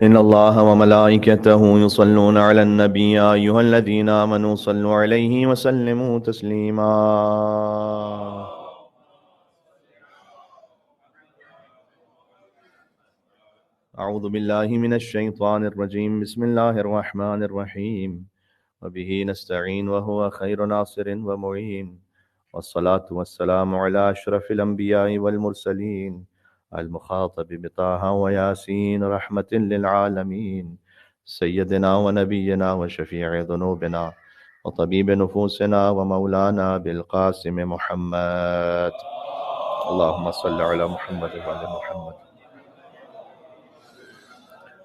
إن الله وملائكته يصلون على النبي يا أيها الذين آمنوا صلوا عليه وسلموا تسليما. أعوذ بالله من الشيطان الرجيم. بسم الله الرحمن الرحيم. وبه نستعين وهو خير ناصر ومعين، والصلاة والسلام على أشرف الأنبياء والمرسلين المخاطب بطه وياسين رحمة للعالمين، سيدنا ونبينا وشفيع ذنوبنا وطبيب نفوسنا ومولانا بالقاسم محمد. اللهم صل على محمد وعلى محمد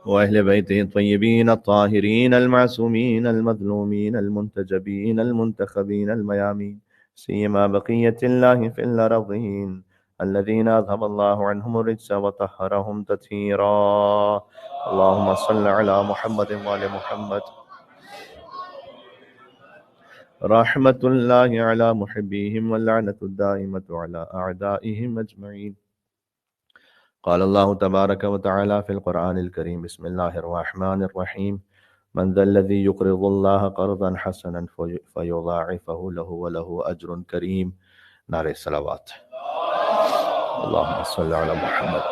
وأهل بيته الطيبين الطاهرين المعصومين المظلومين المنتجبين المنتخبين الميامين، سيما بقية الله في الأرضين الذين أذهب الله عنهم الرجس وطهرهم تطهيرا. اللهم صل على محمد وعلى محمد. رحمة الله على محبيهم واللعنة الدائمة على أعدائهم أجمعين. قال الله تبارك وتعالى في القرآن الكريم: بسم الله الرحمن الرحيم. من ذا الذي يقرض الله قرضا حسنا فيضاعفه له وله أجر كريم. نعرہ صلوات. اللهم صل على محمد.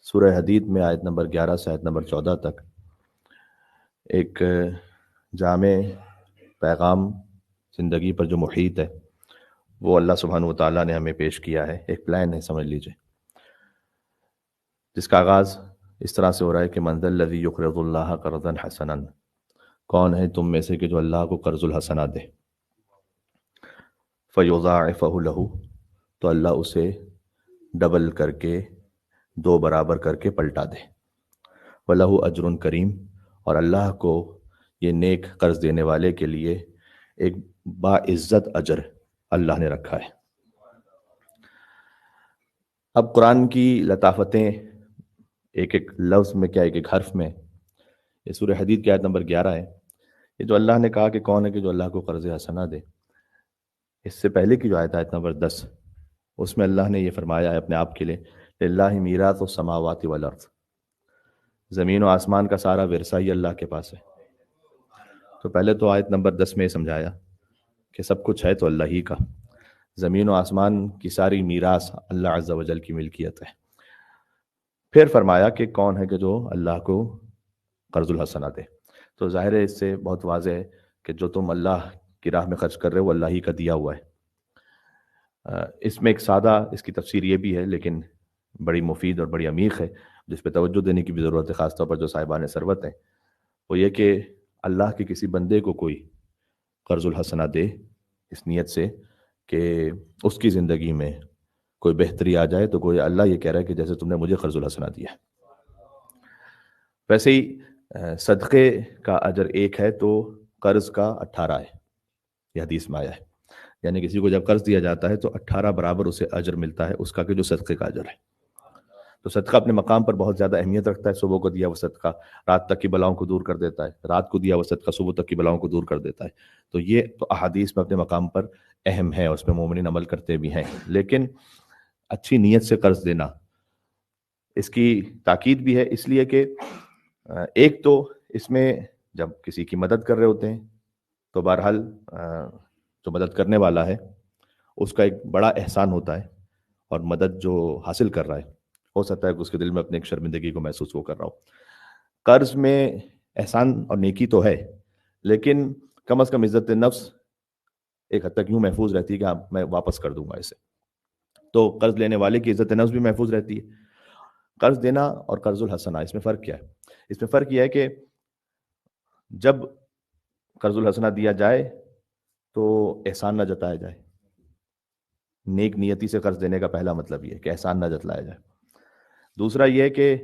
سورہ حدید میں آیت نمبر 11 سے آیت نمبر 14 تک ایک جامع پیغام زندگی پر جو محیط ہے وہ اللہ سبحانہ وتعالیٰ نے ہمیں پیش کیا ہے. ایک پلان ہے سمجھ لیجئے، جس کا آغاز اس طرح سے ہو رہا ہے کہ من ذا الذی یقرض اللہ قرضا حسنا، کون ہے تم میں سے کہ جو اللہ کو قرض الحسنہ دے، فیضاعفہ لہ، تو اللہ اسے ڈبل کر کے، دو برابر کر کے پلٹا دے، وَلَہُ أَجْرٌ کریم، اور اللہ کو یہ نیک قرض دینے والے کے لیے ایک باعزت اجر اللہ نے رکھا ہے. اب قرآن کی لطافتیں ایک ایک لفظ میں، کیا ایک ایک حرف میں. یہ سورہ حدید کی آیت نمبر 11 ہے. یہ جو اللہ نے کہا کہ کون ہے کہ جو اللہ کو قرض حسنہ دے، اس سے پہلے کی جو آیت نمبر 10، اس میں اللہ نے یہ فرمایا ہے اپنے آپ کے لیے: للہ میراث السماوات والارض، زمین و آسمان کا سارا ورثہ ہی اللہ کے پاس ہے. تو پہلے تو آیت نمبر 10 میں سمجھایا کہ سب کچھ ہے تو اللہ ہی کا، زمین و آسمان کی ساری میراث اللہ عز و جل کی ملکیت ہے. پھر فرمایا کہ کون ہے کہ جو اللہ کو قرض الحسنہ دے. تو ظاہر ہے اس سے بہت واضح ہے کہ جو تم اللہ کی راہ میں خرچ کر رہے ہو وہ اللہ ہی کا دیا ہوا ہے. اس میں ایک سادہ اس کی تفسیر یہ بھی ہے، لیکن بڑی مفید اور بڑی عمیق ہے، جس پہ توجہ دینے کی بھی ضرورت ہے، خاص طور پر جو صاحبان ثروت ہیں. وہ یہ کہ اللہ کے کسی بندے کو کوئی قرض الحسنہ دے اس نیت سے کہ اس کی زندگی میں کوئی بہتری آ جائے، تو کوئی اللہ یہ کہہ رہا ہے کہ جیسے تم نے مجھے قرض الحسنہ دیا. ویسے ہی صدقے کا اجر 1 ہے تو قرض کا 18 ہے. یہ حدیث میں آیا ہے، یعنی کسی کو جب قرض دیا جاتا ہے تو 18 برابر اسے اجر ملتا ہے اس کا کہ جو صدقے کا اجر ہے. تو صدقہ اپنے مقام پر بہت زیادہ اہمیت رکھتا ہے. صبح کو دیا وہ صدقہ رات تک کی بلاؤں کو دور کر دیتا ہے، رات کو دیا وہ صدقہ صبح تک کی بلاؤں کو دور کر دیتا ہے. تو یہ تو احادیث میں اپنے مقام پر اہم ہے، اس پہ مومنین عمل کرتے بھی ہیں. لیکن اچھی نیت سے قرض دینا، اس کی تاکید بھی ہے، اس لیے کہ ایک تو اس میں جب کسی کی مدد کر رہے ہوتے ہیں تو بہرحال جو مدد کرنے والا ہے اس کا ایک بڑا احسان ہوتا ہے، اور مدد جو حاصل کر رہا ہے ہو سکتا ہے کہ اس کے دل میں اپنے ایک شرمندگی کو محسوس وہ کر رہا ہو. قرض میں احسان اور نیکی تو ہے، لیکن کم از کم عزت نفس ایک حد تک یوں محفوظ رہتی ہے کہ میں واپس کر دوں گا اسے. تو قرض لینے والے کی عزت نفس بھی محفوظ رہتی ہے. قرض دینا اور قرض الحسنہ، اس میں فرق کیا ہے؟ اس میں فرق یہ ہے کہ جب قرض الحسنہ دیا جائے تو احسان نہ جتایا جائے. نیک نیتی سے قرض دینے کا پہلا مطلب یہ ہے کہ احسان نہ جتلایا جائے. دوسرا یہ ہے کہ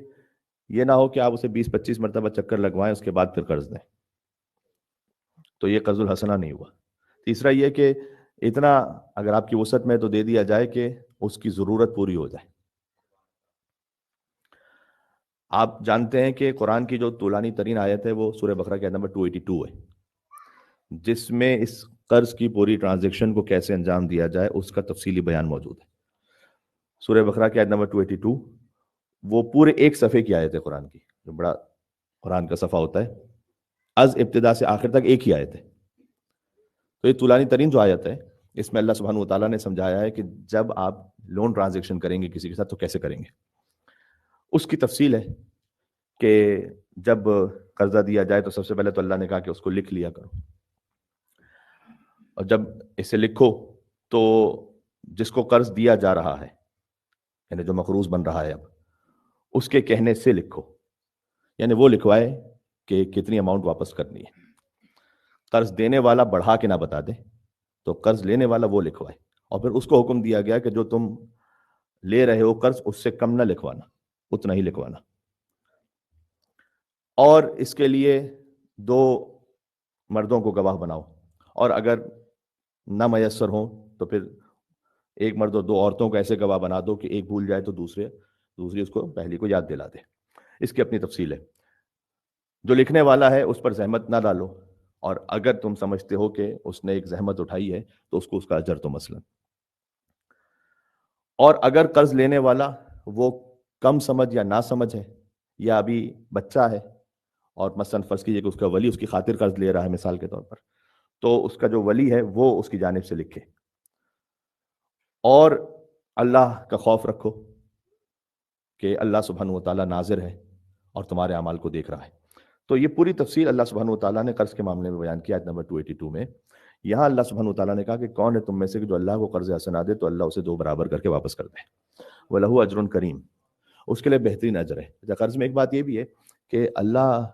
یہ نہ ہو کہ آپ اسے 20-25 مرتبہ چکر لگوائیں اس کے بعد پھر قرض دیں، تو یہ قرض الحسنہ نہیں ہوا. تیسرا یہ کہ اتنا اگر آپ کی وسعت میں تو دے دیا جائے کہ اس کی ضرورت پوری ہو جائے. آپ جانتے ہیں کہ قرآن کی جو طولانی ترین آیت ہے وہ سورہ بقرہ کی آیت نمبر 282 ہے، جس میں اس قرض کی پوری ٹرانزیکشن کو کیسے انجام دیا جائے اس کا تفصیلی بیان موجود ہے. سورہ بقرہ کی آیت نمبر 282 وہ پورے ایک صفحے کی آیت ہے قرآن کی، جو بڑا قرآن کا صفحہ ہوتا ہے، از ابتدا سے آخر تک ایک ہی آیت ہے. تو یہ طولانی ترین جو آیت ہے، اس میں اللہ سبحانہ و تعالیٰ نے سمجھایا ہے کہ جب آپ لون ٹرانزیکشن کریں گے کسی کے ساتھ تو کیسے کریں گے. اس کی تفصیل ہے کہ جب قرضہ دیا جائے تو سب سے پہلے تو اللہ نے کہا کہ اس کو لکھ لیا کرو، اور جب اسے لکھو تو جس کو قرض دیا جا رہا ہے، یعنی جو مقروض بن رہا ہے اب، اس کے کہنے سے لکھو، یعنی وہ لکھوائے کہ کتنی اماؤنٹ واپس کرنی ہے. قرض دینے والا بڑھا کے نہ بتا دے، تو قرض لینے والا وہ لکھوائے. اور پھر اس کو حکم دیا گیا کہ جو تم لے رہے ہو قرض، اس سے کم نہ لکھوانا، اتنا ہی لکھوانا. اور اس کے لیے 2 مردوں کو گواہ بناؤ، اور اگر نہ میسر ہوں تو پھر 1 مرد اور 2 عورتوں کو ایسے گواہ بنا دو کہ ایک بھول جائے تو دوسری اس کو پہلی کو یاد دلا دے. اس کی اپنی تفصیل ہے. جو لکھنے والا ہے اس پر زحمت نہ ڈالو، اور اگر تم سمجھتے ہو کہ اس نے ایک زحمت اٹھائی ہے تو اس کو اس کا اجر تو مثلا. اور اگر قرض لینے والا وہ کم سمجھ یا نہ سمجھ ہے، یا ابھی بچہ ہے، اور مثلا فرض کیجیے کہ اس کا ولی اس کی خاطر قرض لے رہا ہے مثال کے طور پر، تو اس کا جو ولی ہے وہ اس کی جانب سے لکھے. اور اللہ کا خوف رکھو کہ اللہ سبحانہ و تعالیٰ ناظر ہے اور تمہارے اعمال کو دیکھ رہا ہے. تو یہ پوری تفصیل اللہ سبحانہ و تعالیٰ نے قرض کے معاملے میں بیان کیا آیت نمبر 282 میں. یہاں اللہ سبحانہ و تعالیٰ نے کہا کہ کون ہے تم میں سے کہ جو اللہ کو قرض حسنہ دے تو اللہ اسے 2 برابر کر کے واپس کر دے. وَلَهُ أَجْرٌ کریم، اس کے لیے بہترین اجر ہے. قرض میں ایک بات یہ بھی ہے کہ اللہ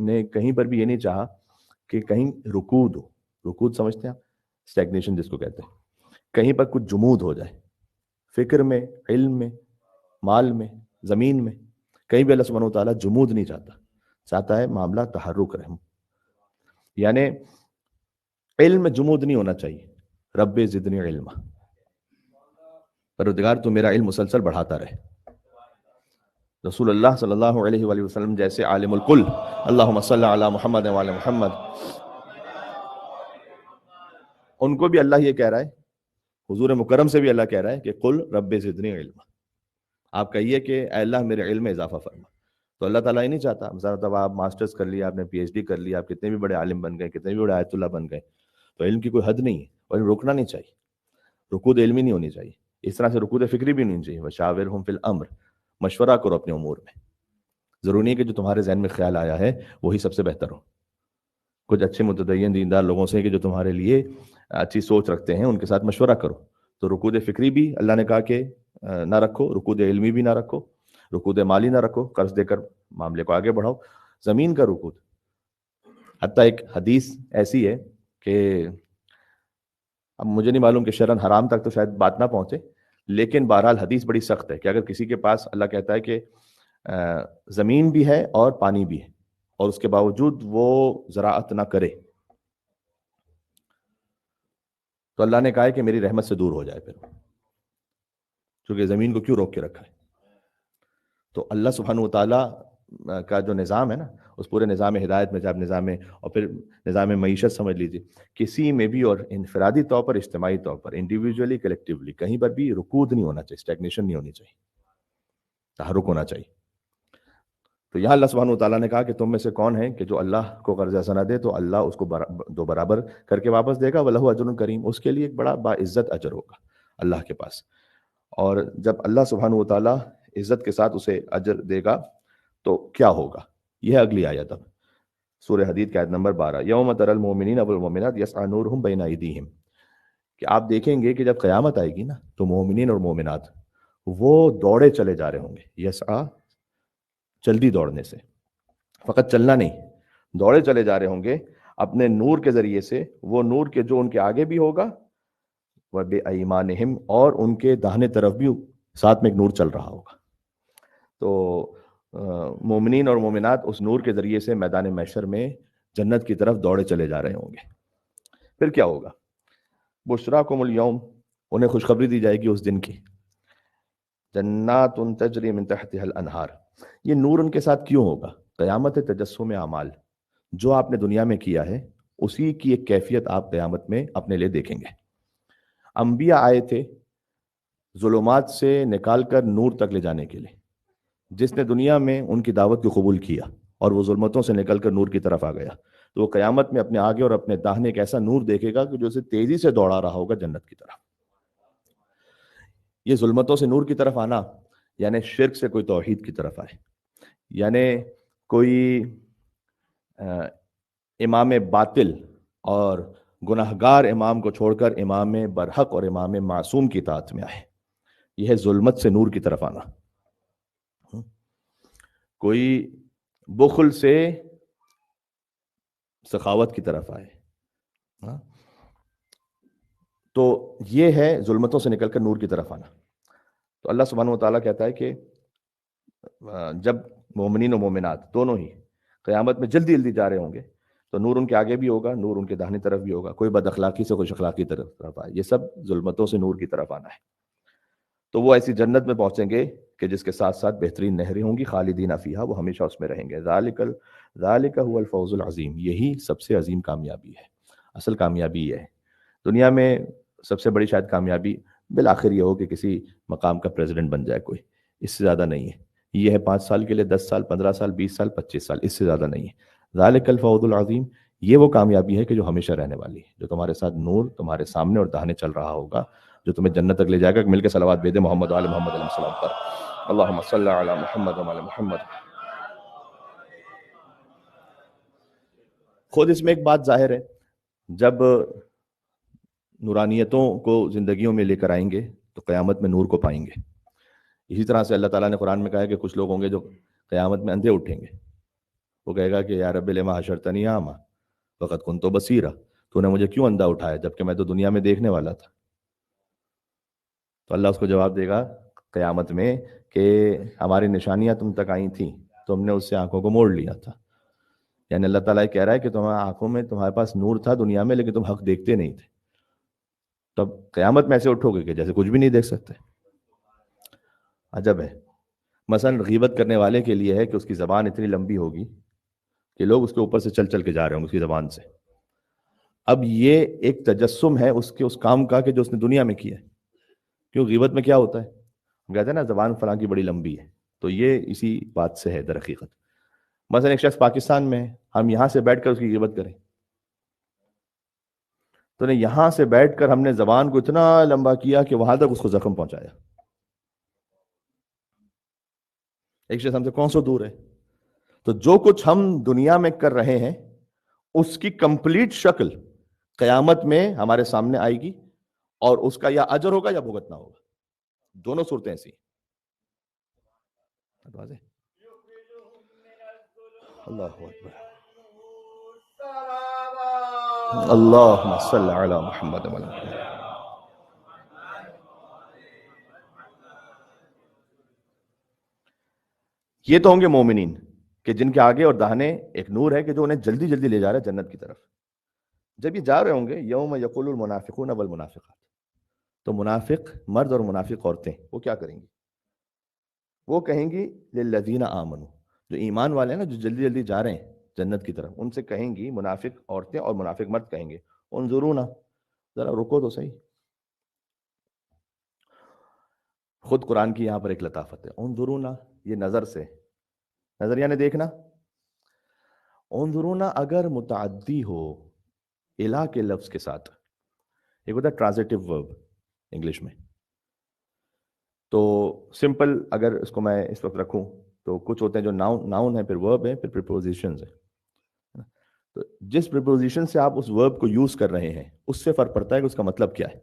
نے کہیں پر بھی یہ نہیں چاہا کہ کہیں رکود ہو. رکود سمجھتے ہیں آپ؟ اسٹیگنیشن جس کو کہتے ہیں. کہیں پر کچھ جمود ہو جائے، فکر میں، علم میں، مال میں، زمین میں، کہیں بھی اللہ سبحانہ و تعالیٰ جمود نہیں چاہتا ہے معاملہ تحرک رہے. یعنی علم میں جمود نہیں ہونا چاہیے. رب زدنی علما، پروردگار تو میرا علم مسلسل بڑھاتا رہے. رسول اللہ صلی اللہ علیہ وآلہ وسلم جیسے عالم الکل، اللہم صلی علی محمد وعلی محمد، ان کو بھی اللہ یہ کہہ رہا ہے، حضور مکرم سے بھی اللہ کہہ رہا ہے کہ قل رب زدنی علما، آپ کہیے کہ اے اللہ میرے علم میں اضافہ فرما. تو اللہ تعالیٰ یہ نہیں چاہتا مثلا آپ ماسٹرز کر لیا، آپ نے پی ایچ ڈی کر لیا، آپ کتنے بھی بڑے عالم بن گئے، کتنے بھی بڑے آیت اللہ بن گئے، تو علم کی کوئی حد نہیں ہے، اور رکنا نہیں چاہیے. رکود علمی نہیں ہونی چاہیے، اس طرح سے رکود فکری بھی نہیں ہونی چاہیے. وشاورہم فی الامر، مشورہ کرو اپنے امور میں. ضروری نہیں کہ جو تمہارے ذہن میں خیال آیا ہے وہی سب سے بہتر ہو. کچھ اچھے متدین دیندار لوگوں سے کہ جو تمہارے لیے اچھی سوچ رکھتے ہیں، ان کے ساتھ مشورہ کرو. تو رکود فکری بھی اللہ نے کہا کہ نہ رکھو، رکود علمی بھی نہ رکھو، رکود مالی نہ رکھو، قرض دے کر معاملے کو آگے بڑھاؤ. زمین کا رکود، حتیٰ ایک حدیث ایسی ہے کہ اب مجھے نہیں معلوم کہ شرعاً حرام تک تو شاید بات نہ پہنچے، لیکن بہرحال حدیث بڑی سخت ہے کہ اگر کسی کے پاس اللہ کہتا ہے کہ زمین بھی ہے اور پانی بھی ہے، اور اس کے باوجود وہ زراعت نہ کرے، تو اللہ نے کہا ہے کہ میری رحمت سے دور ہو جائے. پھر چونکہ زمین کو کیوں روک کے رکھا ہے؟ تو اللہ سبحانہ و تعالیٰ کا جو نظام ہے نا، اس پورے نظام ہدایت میں جب نظام اور پھر نظام معیشت سمجھ لیجیے، کسی میں بھی، اور انفرادی طور پر، اجتماعی طور پر، انڈیویجولی، کلیکٹیولی، کہیں پر بھی رکود نہیں ہونا چاہیے، اسٹیگنیشن نہیں ہونی چاہیے، تحرک ہونا چاہیے. تو یہاں اللہ سبحانہ و تعالیٰ نے کہا کہ تم میں سے کون ہے کہ جو اللہ کو قرض حسنہ دے تو اللہ اس کو 2 برابر کر کے واپس دے گا. وَلَهُ أَجْرٌ کریم، اس کے لیے ایک بڑا باعزت اجر ہوگا اللہ کے پاس. اور جب اللہ سبحانہ و تعالیٰ عزت کے ساتھ اسے اجر دے گا تو کیا ہوگا، یہ اگلی آیت. اب سورہ حدید کی آیت نمبر 12، یوم تری المؤمنین والمؤمنات یسعی نورہم بین ایدیہم، کہ آپ دیکھیں گے کہ جب قیامت آئے گی نا تو مومنین اور مومنات وہ دوڑے چلے جا رہے ہوں گے. یسعی جلدی دوڑنے سے، فقط چلنا نہیں، دوڑے چلے جا رہے ہوں گے اپنے نور کے ذریعے سے. وہ نور کے جو ان کے آگے بھی ہوگا، وَبِأَیْمَانِہِمْ، اور ان کے داہنے طرف بھی ساتھ میں ایک نور چل رہا ہوگا. تو مومنین اور مومنات اس نور کے ذریعے سے میدان محشر میں جنت کی طرف دوڑے چلے جا رہے ہوں گے. پھر کیا ہوگا؟ بشراکم اليوم، انہیں خوشخبری دی جائے گی اس دن کی. جنات تجری من تحتها الانہار، یہ نور ان کے ساتھ کیوں ہوگا؟ قیامت تجسم اعمال، جو آپ نے دنیا میں کیا ہے اسی کی ایک کیفیت آپ قیامت میں اپنے لیے دیکھیں گے. انبیاء آئے تھے ظلمات سے نکال کر نور تک لے جانے کے لیے. جس نے دنیا میں ان کی دعوت کو قبول کیا اور وہ ظلمتوں سے نکل کر نور کی طرف آ گیا, تو وہ قیامت میں اپنے آگے اور اپنے داہنے ایک ایسا نور دیکھے گا کہ جو اسے تیزی سے دوڑا رہا ہوگا جنت کی طرف. یہ ظلمتوں سے نور کی طرف آنا یعنی شرک سے کوئی توحید کی طرف آئے, یعنی کوئی امام باطل اور گناہگار امام کو چھوڑ کر امام برحق اور امام معصوم کی اطاعت میں آئے. یہ ہے ظلمت سے نور کی طرف آنا. کوئی بخل سے سخاوت کی طرف آئے, تو یہ ہے ظلمتوں سے نکل کر نور کی طرف آنا. تو اللہ سبحانہ و تعالیٰ کہتا ہے کہ جب مومنین و مومنات دونوں ہی قیامت میں جلدی جلدی جا رہے ہوں گے تو نور ان کے آگے بھی ہوگا, نور ان کے داہنی طرف بھی ہوگا. کوئی بد اخلاقی سے خوش اخلاقی طرف آئے, یہ سب ظلمتوں سے نور کی طرف آنا ہے. تو وہ ایسی جنت میں پہنچیں گے کہ جس کے ساتھ ساتھ بہترین نہریں ہوں گی, خالدین فیہا, وہ ہمیشہ اس میں رہیں گے. ذالک هو الفوز العظیم, یہی سب سے عظیم کامیابی ہے. اصل کامیابی یہ ہے. دنیا میں سب سے بڑی شاید کامیابی بالآخر یہ ہو کہ کسی مقام کا پریزیڈنٹ بن جائے کوئی, اس سے زیادہ نہیں ہے. یہ ہے 5 سال کے لیے, 10 سال, 15 سال, 20 سال, 25 سال, اس سے زیادہ نہیں ہے. ذالک الفوز العظیم, یہ وہ کامیابی ہے کہ جو ہمیشہ رہنے والی ہے, جو تمہارے ساتھ نور تمہارے سامنے اور داہنے چل رہا ہوگا, جو تمہیں جنت تک لے جائے گا. مل کے صلوات بھیجیں محمد و آل محمد علیہ السلام پر. اللہم صلی علی محمد و آل محمد. خود اس میں ایک بات ظاہر ہے, جب نورانیتوں کو زندگیوں میں لے کر آئیں گے تو قیامت میں نور کو پائیں گے. اسی طرح سے اللہ تعالیٰ نے قرآن میں کہا ہے کہ کچھ لوگ ہوں گے جو قیامت میں اندھے اٹھیں گے. وہ کہے گا کہ یا رب لما حشرتنی اعمی وقد کنت بصیرا, تو نے مجھے کیوں اندھا اٹھایا جبکہ میں تو دنیا میں دیکھنے والا تھا. تو اللہ اس کو جواب دے گا قیامت میں کہ ہماری نشانیاں تم تک آئی تھیں, تم نے اس سے آنکھوں کو موڑ لیا تھا. یعنی اللہ تعالیٰ کہہ رہا ہے کہ تمہاری آنکھوں میں تمہارے پاس نور تھا دنیا میں, لیکن تم حق دیکھتے نہیں تھے. تب قیامت میں ایسے اٹھو گے کہ جیسے کچھ بھی نہیں دیکھ سکتے. عجب ہے. مثلا غیبت کرنے والے کے لیے ہے کہ اس کی زبان اتنی لمبی ہوگی کہ لوگ اس کے اوپر سے چل چل کے جا رہے ہوں گے اس کی زبان سے. اب یہ ایک تجسم ہے اس کام کا کہ جو اس نے دنیا میں کیا ہے. کیوں غیبت میں کیا ہوتا ہے, ہم کہتے ہیں نا زبان فلاں کی بڑی لمبی ہے, تو یہ اسی بات سے ہے در حقیقت. مثلا ایک شخص پاکستان میں ہے, ہم یہاں سے بیٹھ کر اس کی غیبت کریں تو نے یہاں سے بیٹھ کر ہم نے زبان کو اتنا لمبا کیا کہ وہاں تک اس کو زخم پہنچایا. ایک شخص ہم سے کون سو دور ہے. تو جو کچھ ہم دنیا میں کر رہے ہیں اس کی کمپلیٹ شکل قیامت میں ہمارے سامنے آئے گی, اور اس کا یا اجر ہوگا یا بھگتنا ہوگا. دونوں صورتیں ایسی. اللہ اکبر. اللہم صلی علی محمد و علی محمد. یہ تو ہوں گے مومنین کہ جن کے آگے اور داہنے ایک نور ہے کہ جو انہیں جلدی جلدی لے جا رہا ہے جنت کی طرف. جب یہ جا رہے ہوں گے یوم یقول المنافقون والمنافقات, تو منافق مرد اور منافق عورتیں وہ کیا کریں گی؟ وہ کہیں گی للذین آمنوا, جو ایمان والے ہیں نا, جو جلدی جلدی جا رہے ہیں جنت کی طرف, ان سے کہیں گی منافق عورتیں اور منافق مرد کہیں گے انظرونا, ذرا رکو تو صحیح. خود قرآن کی یہاں پر ایک لطافت ہے. انظرونا, یہ نظر سے, نظر یعنی دیکھنا. انظرونا اگر متعدی ہو الہ کے لفظ کے ساتھ, ایک ہوتا ہے ٹرانزیٹو ورب انگلش میں, تو سمپل اگر اس کو میں اس وقت رکھوں تو کچھ ہوتے ہیں جو ناؤن ہے, پھر ورب ہے, پھر پریپوزیشنز ہیں. تو جس پریپوزیشن سے آپ اس ورب کو یوز کر رہے ہیں اس سے فرق پڑتا ہے کہ اس کا مطلب کیا ہے.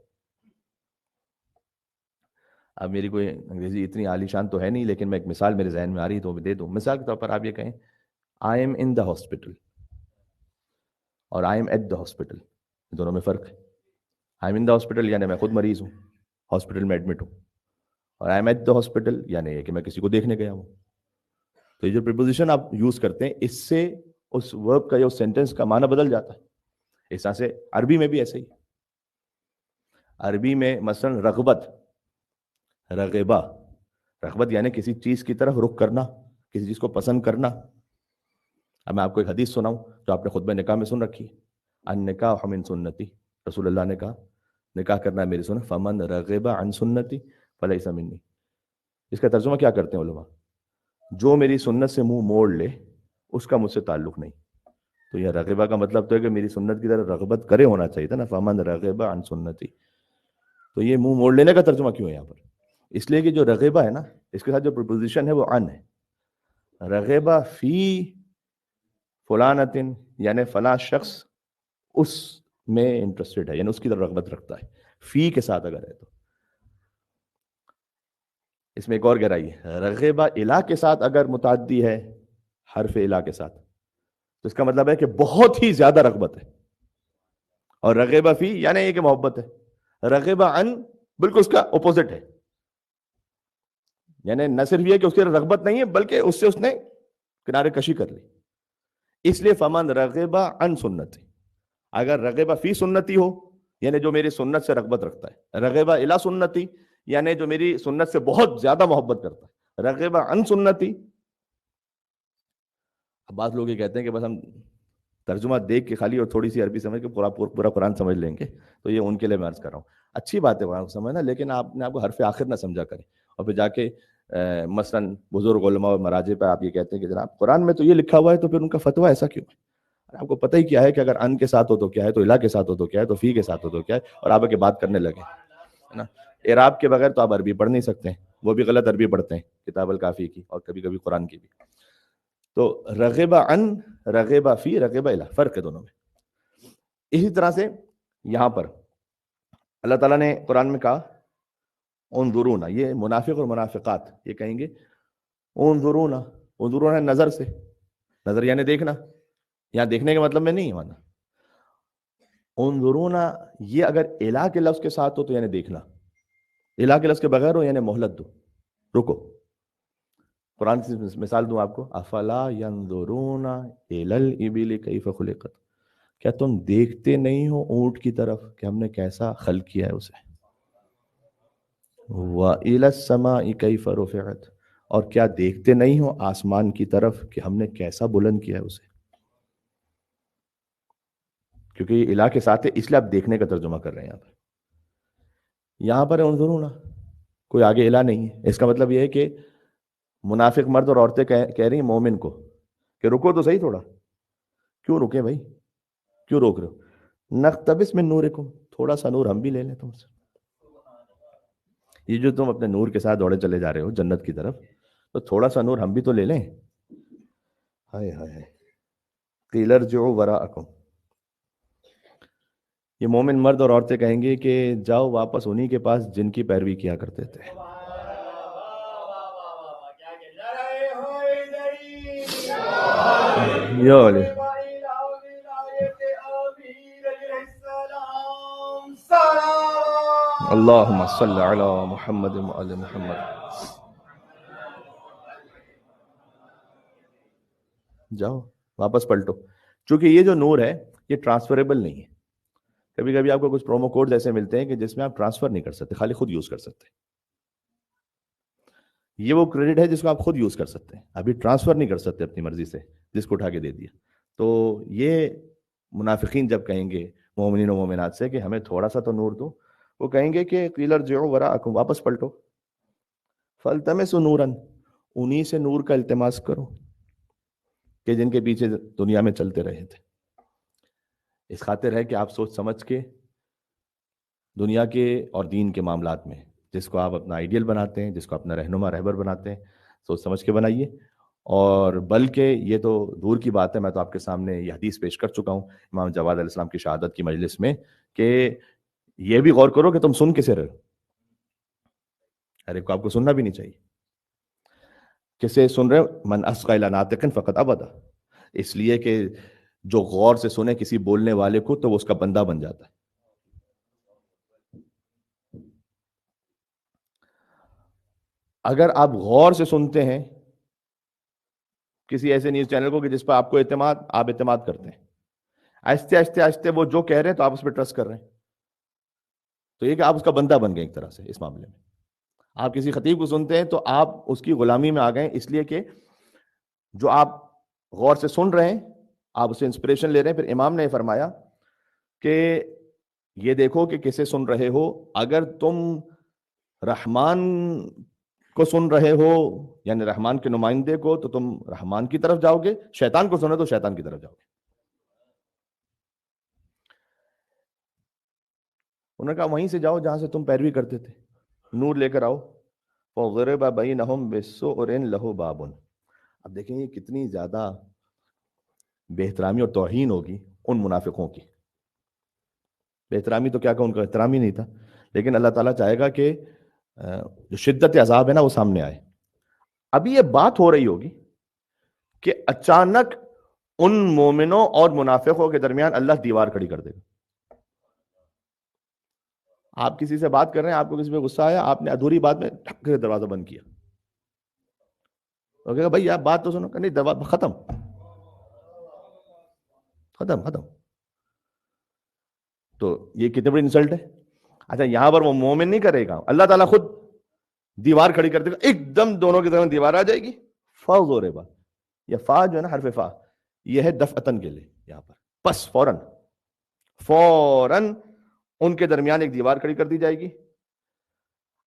اب میری کوئی انگریزی اتنی عالی شان تو ہے نہیں, لیکن میں ایک مثال میرے ذہن میں آ رہی تو میں دے دوں. مثال کے طور پر آپ یہ کہیں I am in the hospital اور I am at the hospital, دونوں میں فرق ہے. I am in the hospital یعنی میں خود مریض ہوں, ہاسپٹل میں ایڈمٹ ہوں, اور I am at the hospital یعنی کہ میں کسی کو دیکھنے گیا ہوں. تو یہ جو پریپوزیشن آپ یوز کرتے ہیں اس سے اس ورب کا یا اس سینٹینس کا معنی بدل جاتا ہے. اس طرح سے عربی میں بھی ایسے ہی. عربی میں مثلا رغبت, رغبہ, رغبت یعنی کسی چیز کی طرف رخ کرنا, کسی چیز کو پسند کرنا. اب میں آپ کو ایک حدیث سناؤں جو آپ نے خطبہ نکاح میں سن رکھی ہے. النکاح من سنتی, رسول اللہ نے کہا نکاح کرنا ہے میری سنت. فمن رغب عن سنتی فلیس منی. اس کا ترجمہ کیا کرتے ہیں علماء؟ جو میری سنت سے منہ موڑ لے اس کا مجھ سے تعلق نہیں. تو یہ رغبہ کا مطلب تو ہے کہ میری سنت کی طرف رغبت کرے ہونا چاہیے تھا نا، فمن رغب عن سنتی. تو یہ منہ موڑ لینے کا ترجمہ کیوں ہے یہاں پر؟ اس لیے کہ جو رغبہ ہے نا، اس کے ساتھ جو پریپوزیشن ہے وہ عن ہے. رغبہ فی فلانتن، یعنی فلاں شخص اس میں انٹرسٹڈ ہے، یعنی اس کی طرف رغبت رکھتا ہے. فی کے ساتھ اگر ہے تو اس میں ایک اور گہرائی ہے. رغبہ الا کے ساتھ اگر متعدی ہے، حرف الا کے ساتھ، تو اس کا مطلب ہے کہ بہت ہی زیادہ رغبت ہے. اور رغبہ فی یعنی یہ کہ محبت ہے. رغبہ عن بالکل اس کا اپوزٹ ہے، یعنی نہ صرف یہ کہ اس کی رغبت نہیں ہے بلکہ اس سے اس نے کنارے کشی کر لی. اس لیے فمن رغبہ عن سنتی، اگر رغبہ فی سنتی ہو یعنی جو میری سنت سے رغبت رکھتا ہے، رغبہ الی سنتی یعنی جو میری سنت سے بہت زیادہ محبت کرتا ہے، رغبہ عن سنتی. اب بعض لوگ یہ کہتے ہیں کہ بس ہم ترجمہ دیکھ کے خالی اور تھوڑی سی عربی سمجھ کے پورا قرآن سمجھ لیں گے. تو یہ ان کے لیے میں عرض کر رہا ہوں، اچھی بات ہے قرآن کو سمجھنا، لیکن آپ نے آپ کو حرف آخر نہ سمجھا کریں اور پھر جا کے مثلاً بزرگ علماء اور مراجع پہ آپ یہ کہتے ہیں کہ جناب قرآن میں تو یہ لکھا ہوا ہے تو پھر ان کا فتویٰ ایسا کیوں ہے؟ آپ کو پتہ ہی کیا ہے کہ اگر ان کے ساتھ ہو تو کیا ہے، تو الا کے ساتھ ہو تو کیا ہے، تو فی کے ساتھ ہو تو کیا ہے، اور آپ کے بات کرنے لگے ہے نا. اعراب کے بغیر تو آپ عربی پڑھ نہیں سکتے ہیں، وہ بھی غلط عربی پڑھتے ہیں کتاب الکافی کی اور کبھی کبھی قرآن کی بھی. تو رغبہ عن، رغبہ فی، رغبہ الا، فرق ہے دونوں میں. اسی طرح سے یہاں پر اللہ تعالیٰ نے قرآن میں کہا انظرونا، یہ منافق اور منافقات یہ کہیں گے انظرونا. انظرونا نظر سے، نظر یعنی دیکھنا، یہاں دیکھنے کے مطلب میں نہیں مانا. انظرونا یہ اگر الا کے لفظ کے ساتھ ہو تو یعنی دیکھنا، الا کے لفظ کے بغیر ہو یعنی مہلت دو، رکو. قرآن کی مثال دوں آپ کو، افلا ینظرون الی الابل کیف خلقت، کیا تم دیکھتے نہیں ہو اونٹ کی طرف کہ ہم نے کیسا خلق کیا ہے اسے. وَإِلَى السَّمَاءِ كَيْفَ رُفِعَتْ، اور کیا دیکھتے نہیں ہو آسمان کی طرف کہ ہم نے کیسا بلند کیا ہے اسے. کیونکہ یہ الہ کے ساتھ ہے اس لیے آپ دیکھنے کا ترجمہ کر رہے ہیں. یہاں پر انظرونا کوئی آگے الہ نہیں ہے. اس کا مطلب یہ ہے کہ منافق مرد اور عورتیں کہہ رہی ہیں مومن کو کہ رکو تو صحیح تھوڑا. کیوں رکے بھائی، کیوں روک رہے ہو؟ نقتبس من نورکم، تھوڑا سا نور ہم بھی لے لیں تم سے. یہ جو تم اپنے نور کے ساتھ دوڑے چلے جا رہے ہو جنت کی طرف، تو تھوڑا سا نور ہم بھی تو لے لیں. ہائے ہائے، قیل ارجعوا وراءکم، یہ مومن مرد اور عورتیں کہیں گے کہ جاؤ واپس انہی کے پاس جن کی پیروی کیا کرتے تھے. اللہم صلی علی محمد وعلی محمد. جاؤ واپس پلٹو. چونکہ یہ جو نور ہے یہ ٹرانسفریبل نہیں ہے. کبھی کبھی آپ کو کچھ پرومو کوڈ ایسے ملتے ہیں کہ جس میں آپ ٹرانسفر نہیں کر سکتے، خالی خود یوز کر سکتے. یہ وہ کریڈٹ ہے جس کو آپ خود یوز کر سکتے ہیں، ابھی ٹرانسفر نہیں کر سکتے اپنی مرضی سے، جس کو اٹھا کے دے دیا. تو یہ منافقین جب کہیں گے مومنین و مومنات سے کہ ہمیں تھوڑا سا تو نور دو، وہ کہیں گے کہ قیل ارجعوا وراءکم، واپس پلٹو. فالتمسوا نورا، انہی سے نور کا التماس کرو کہ جن کے پیچھے دنیا میں چلتے رہے تھے. اس خاطر ہے کہ آپ سوچ سمجھ کے دنیا کے اور دین کے معاملات میں جس کو آپ اپنا آئیڈیل بناتے ہیں، جس کو اپنا رہنما رہبر بناتے ہیں، سوچ سمجھ کے بنائیے. اور بلکہ یہ تو دور کی بات ہے، میں تو آپ کے سامنے یہ حدیث پیش کر چکا ہوں امام جواد علیہ السلام کی شہادت کی مجلس میں، کہ یہ بھی غور کرو کہ تم سن کسے رہے ہو. ہر ایک کو آپ کو سننا بھی نہیں چاہیے. کسے سن رہے ہو؟ من اصغى الى ناطق فقد ابدا، اس لیے کہ جو غور سے سنے کسی بولنے والے کو تو وہ اس کا بندہ بن جاتا ہے. اگر آپ غور سے سنتے ہیں کسی ایسے نیوز چینل کو کہ جس پر آپ کو آپ اعتماد کرتے ہیں، آہستہ آہستہ آہستہ وہ جو کہہ رہے ہیں تو آپ اس پہ ٹرسٹ کر رہے ہیں، تو یہ کہ آپ اس کا بندہ بن گئے ایک طرح سے. اس معاملے میں آپ کسی خطیب کو سنتے ہیں تو آپ اس کی غلامی میں آ گئے، اس لیے کہ جو آپ غور سے سن رہے ہیں آپ اسے انسپریشن لے رہے ہیں. پھر امام نے فرمایا کہ یہ دیکھو کہ کسے سن رہے ہو، اگر تم رحمان کو سن رہے ہو یعنی رحمان کے نمائندے کو تو تم رحمان کی طرف جاؤ گے، شیطان کو سنو تو شیطان کی طرف جاؤ گے. انہوں نے کہا وہیں سے جاؤ جہاں سے تم پیروی کرتے تھے، نور لے کر آؤ. وَضُرِبَ بَيْنَهُمْ بِالسُّؤْرٍ لَهُ بَابٌ. اب دیکھیں یہ کتنی زیادہ بے احترامی اور توہین ہوگی ان منافقوں کی. بے احترامی تو کیا کہ ان کا احترام ہی نہیں تھا، لیکن اللہ تعالیٰ چاہے گا کہ جو شدت عذاب ہے نا وہ سامنے آئے. ابھی یہ بات ہو رہی ہوگی کہ اچانک ان مومنوں اور منافقوں کے درمیان اللہ دیوار کھڑی کر دے گا. آپ کسی سے بات کر رہے ہیں، آپ کو کسی پہ غصہ آیا، آپ نے ادھوری بات میں ٹھک سے دروازہ بند کیا، وہ کہے گا بھائی آپ بات تو سنو، کہ نہیں دروازہ ختم ختم ختم. تو یہ کتنی بڑی انسلٹ ہے. اچھا یہاں پر وہ مومن نہیں کرے گا، اللہ تعالیٰ خود دیوار کھڑی کر دے گا، ایک دم دونوں کی طرف دیوار آ جائے گی. فَضُرِبَ، یہ فا جو ہے نا حرف فا، یہ ہے دفعتن کے لیے یہاں پر، بس فوراً فوراً ان کے درمیان ایک دیوار کھڑی کر دی جائے گی.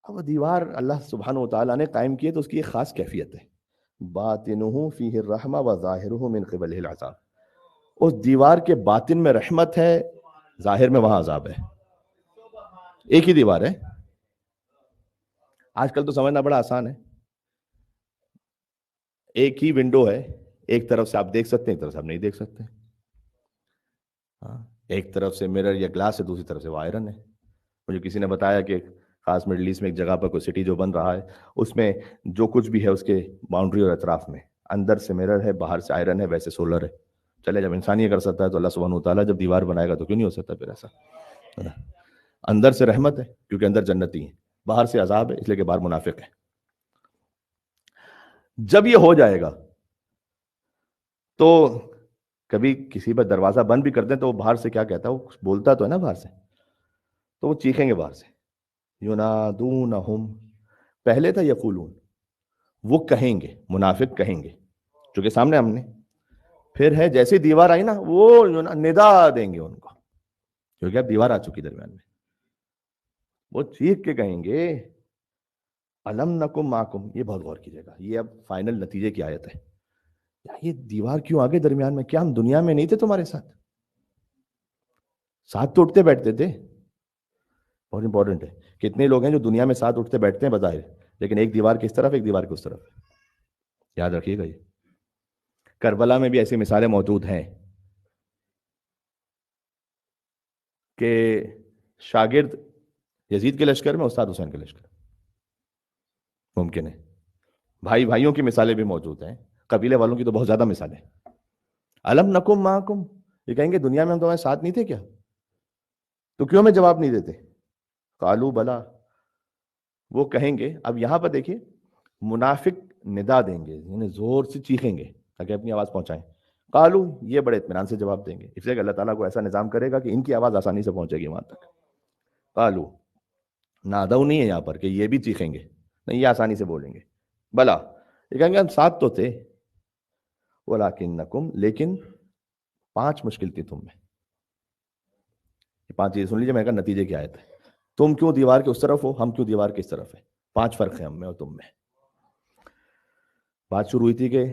اب وہ دیوار اللہ سبحانہ و تعالیٰ نے قائم کی ہے تو اس کی ایک خاص کیفیت ہے، باطنہ فیہ الرحمہ وظاہرہ من قبلہ العذاب. اس دیوار کے باطن میں رحمت ہے، ظاہر میں وہاں عذاب ہے. ایک ہی دیوار ہے. آج کل تو سمجھنا بڑا آسان ہے، ایک ہی ونڈو ہے، ایک طرف سے آپ دیکھ سکتے ہیں، ایک طرف سے آپ نہیں دیکھ سکتے. ہاں، ایک طرف سے مرر یا گلاس ہے، دوسری طرف سے وہ آئرن ہے. مجھے کسی نے بتایا کہ خاص مڈل ایسٹ میں ایک جگہ پر کوئی سٹی جو بن رہا ہے، اس میں جو کچھ بھی ہے اس کے باؤنڈری اور اطراف میں اندر سے مرر ہے، باہر سے آئرن ہے، ویسے سولر ہے. چلے جب انسان یہ کر سکتا ہے تو اللہ سبحانہ وتعالیٰ جب دیوار بنائے گا تو کیوں نہیں ہو سکتا پھر ایسا. اندر سے رحمت ہے کیونکہ اندر جنتی ہے، باہر سے عذاب ہے اس لیے کہ باہر منافق ہے. جب یہ ہو جائے گا تو کبھی کسی پر دروازہ بند بھی کر دیں تو وہ باہر سے کیا کہتا ہے، وہ بولتا تو ہے نا باہر سے، تو وہ چیخیں گے باہر سے. یونادونہم، پہلے تھا یقولون، وہ کہیں گے، منافق کہیں گے چونکہ سامنے ہم نے. پھر ہے جیسی دیوار آئی نا وہ ندا دیں گے ان کو، کیونکہ اب دیوار آ چکی درمیان میں. وہ چیخ کے کہیں گے الم نکم معکم. یہ بہت غور کیجیے گا، یہ اب فائنل نتیجے کی آیت ہے. یہ دیوار کیوں آگے درمیان میں؟ کیا ہم دنیا میں نہیں تھے تمہارے ساتھ؟ ساتھ تو اٹھتے بیٹھتے تھے. بہت امپورٹنٹ ہے. کتنے لوگ ہیں جو دنیا میں ساتھ اٹھتے بیٹھتے ہیں بظاہر، لیکن ایک دیوار کس طرف، ایک دیوار کی اس طرف. یاد رکھیے گا یہ. کربلا میں بھی ایسی مثالیں موجود ہیں کہ شاگرد یزید کے لشکر میں، استاد حسین کے لشکر. ممکن ہے. بھائی بھائیوں کی مثالیں بھی موجود ہیں، قبیلے والوں کی تو بہت زیادہ مثالیں. الم نکم معکم، یہ کہیں گے دنیا میں ہم تمہارے ساتھ نہیں تھے کیا؟ تو کیوں ہمیں جواب نہیں دیتے؟ قالوا بلا، وہ کہیں گے. اب یہاں پر دیکھیے منافق ندا دیں گے، یعنی زور سے چیخیں گے تاکہ اپنی آواز پہنچائیں. قالو، یہ بڑے اطمینان سے جواب دیں گے، اس لیے کہ اللہ تعالیٰ کو ایسا نظام کرے گا کہ ان کی آواز آسانی سے پہنچے گی وہاں تک. قالو، نادو نہیں ہے یہاں پر کہ یہ بھی چیخیں گے، نہیں، یہ آسانی سے بولیں گے. بلا، یہ کہیں گے ہم ساتھ تو تھے. ولیکنکم، لیکن 5 مشکل تھی تم میں. یہ 5 چیزیں سن لیجیے، میں کہا نتیجے کی آیت ہے. تم کیوں دیوار کے اس طرف ہو، ہم کیوں دیوار کے اس طرف ہے. 5 فرق ہیں ہم میں اور تم میں. بات شروع ہوئی تھی کہ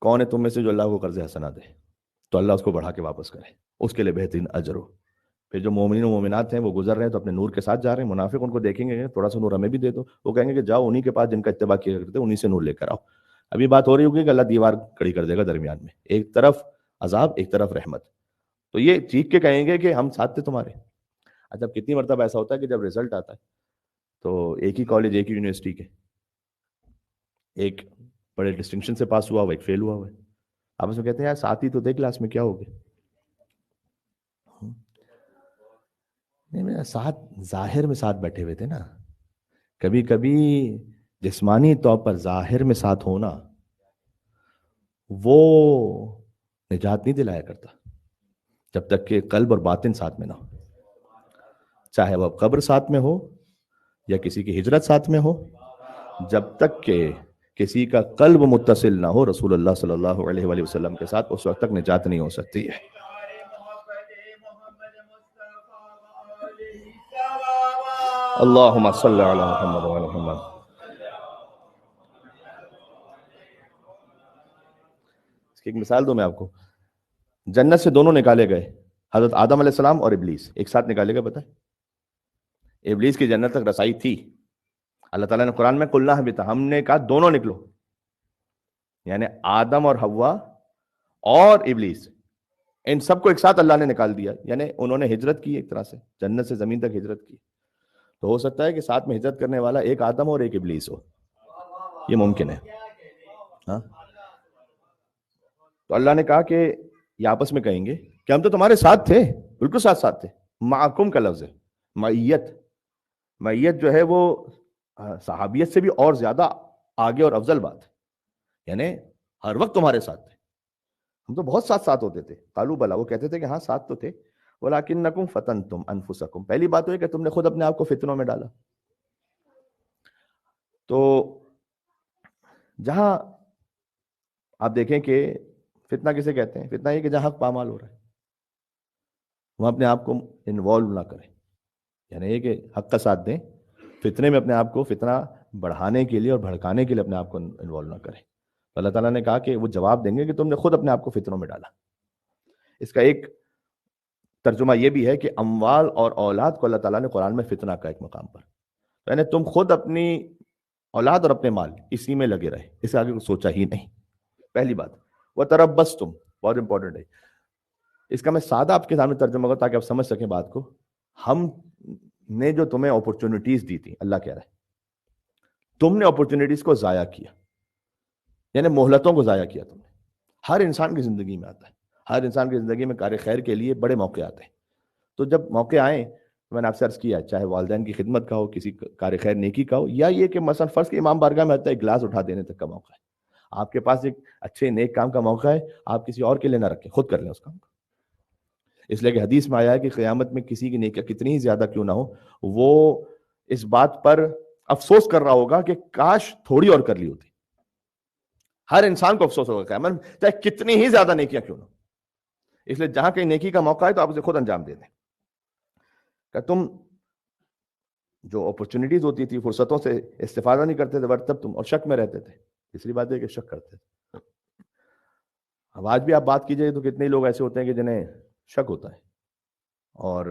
کون ہے تم میں سے جو اللہ کو قرض حسنہ دے تو اللہ اس کو بڑھا کے واپس کرے، اس کے لیے بہترین اجر ہو. پھر جو مومنین و مومنات ہیں وہ گزر رہے ہیں تو اپنے نور کے ساتھ جا رہے ہیں. منافق ان کو دیکھیں گے تھوڑا سا نور ہمیں بھی دے دو، وہ کہیں گے کہ جاؤ انہی کے پاس جن کا اتباع کیا کرتے انہی سے نور لے کر آؤ. ابھی بات ہو رہی ہوگی کہ اللہ دیوار کھڑی کر دے گا درمیان میں، ایک طرف عذاب ایک طرف رحمت. تو یہ چیخ کے کہیں گے کہ ہم ساتھ تھے تمہارے. اچھا کتنی مرتبہ ایسا ہوتا ہے کہ جب رزلٹ آتا ہے تو ایک ہی کالج ایک ہی یونیورسٹی کے، ایک بڑے ڈسٹنکشن سے پاس ہوا ہوا، ایک فیل ہوا ہوا ہے، آپس میں کہتے ہیں یار ساتھ ہی تو تھے کلاس میں، کیا ہو گیا؟ نہیں، ساتھ ظاہر میں ساتھ بیٹھے ہوئے تھے نا. کبھی کبھی جسمانی طور پر ظاہر میں ساتھ ہونا وہ نجات نہیں دلایا کرتا جب تک کہ قلب اور باطن ساتھ میں نہ ہو. چاہے وہ قبر ساتھ میں ہو یا کسی کی ہجرت ساتھ میں ہو، جب تک کہ کسی کا قلب متصل نہ ہو رسول اللہ صلی اللہ علیہ وآلہ وسلم کے ساتھ، اس وقت تک نجات نہیں ہو سکتی ہے. اللہم صلی علی محمد وعلی محمد. اس کی ایک مثال دوں میں آپ کو. جنت سے دونوں نکالے گئے, حضرت آدم علیہ السلام اور ابلیس ایک ساتھ نکالے گئے. پتہ ہے ابلیس کی جنت تک رسائی تھی. اللہ تعالیٰ نے قرآن میں قلنا اہبطا, ہم نے کہا دونوں نکلو, یعنی آدم اور حوا اور ابلیس, ان سب کو ایک ساتھ اللہ نے نکال دیا. یعنی انہوں نے ہجرت کی ایک طرح سے, جنت سے زمین تک ہجرت کی. تو ہو سکتا ہے کہ ساتھ میں ہجرت کرنے والا ایک آدم اور ایک ابلیس ہو, یہ ممکن ہے. ہاں, تو اللہ نے کہا کہ یہ آپس میں کہیں گے کہ ہم تو تمہارے ساتھ تھے, بالکل ساتھ ساتھ تھے. معکم کا لفظ ہے معیت. معیت جو ہے وہ صحابیت سے بھی اور زیادہ آگے اور افضل بات ہے. یعنی ہر وقت تمہارے ساتھ تھے, ہم تو بہت ساتھ ساتھ ہوتے تھے. قالوا بلا, وہ کہتے تھے کہ ہاں ساتھ تو تھے. ولکنکم فتنتم انفسکم, پہلی بات تو یہ کہ تم نے خود اپنے آپ کو فتنوں میں ڈالا. تو جہاں آپ دیکھیں کہ فتنہ کسے کہتے ہیں, فتنہ یہ کہ جہاں حق پامال ہو رہا ہے وہاں اپنے آپ کو انوالو نہ کریں, یعنی یہ کہ حق کا ساتھ دیں, فتنے میں اپنے آپ کو فتنہ بڑھانے کے لیے اور بھڑکانے کے لیے اپنے آپ کو انوالو نہ کریں. تو اللہ تعالیٰ نے کہا کہ وہ جواب دیں گے کہ تم نے خود اپنے آپ کو فتنوں میں ڈالا. اس کا ایک ترجمہ یہ بھی ہے کہ اموال اور اولاد کو اللہ تعالیٰ نے قرآن میں فتنہ کا ایک مقام پر, یعنی تم خود اپنی اولاد اور اپنے مال اسی میں لگے رہے, اس سے آگے کچھ سوچا ہی نہیں. پہلی بات. وَتَرَبَّصْتُمْ, بہت امپورٹنٹ ہے. اس کا میں سادہ آپ کے سامنے ترجمہ کروں تاکہ آپ سمجھ سکیں بات کو. ہم نے جو تمہیں اپرچونٹیز دی تھی, اللہ کہہ رہا ہے تم نے اپرچونٹیز کو ضائع کیا, یعنی مہلتوں کو ضائع کیا تم نے. ہر انسان کی زندگی میں آتا ہے, ہر انسان کی زندگی میں کار خیر کے لیے بڑے موقع آتے ہیں. تو جب موقع آئیں, میں نے آپ سے عرض کیا, چاہے والدین کی خدمت کا ہو, کسی کار خیر نیکی کا ہو, یا یہ کہ مثلا فرض کے امام بارگاہ میں آتا ہے ایک گلاس اٹھا دینے تک کا موقع ہے. آپ کے پاس ایک اچھے نیک کام کا موقع ہے, آپ کسی اور کے لیے نہ رکھیں, خود کر لیں اس کام کو. اس لیے کہ حدیث میں آیا ہے کہ قیامت میں کسی کی نیکیاں کتنی ہی زیادہ کیوں نہ ہو, وہ اس بات پر افسوس کر رہا ہوگا کہ کاش تھوڑی اور کر لی ہوتی. ہر انسان کو افسوس ہوگا قیامت, چاہے کتنی ہی زیادہ نیکیاں کیوں نہ ہو. اس لیے جہاں کہیں نیکی کا موقع ہے تو آپ اسے خود انجام دے دیں. کہ تم جو اپرچونٹیز ہوتی تھی, فرصتوں سے استفادہ نہیں کرتے تھے, تب تم اور شک میں رہتے تھے. تیسری بات ہے کہ شک کرتے تھے. اب آج بھی آپ بات کیجئے تو کتنے لوگ ایسے ہوتے ہیں کہ جنہیں شک ہوتا ہے اور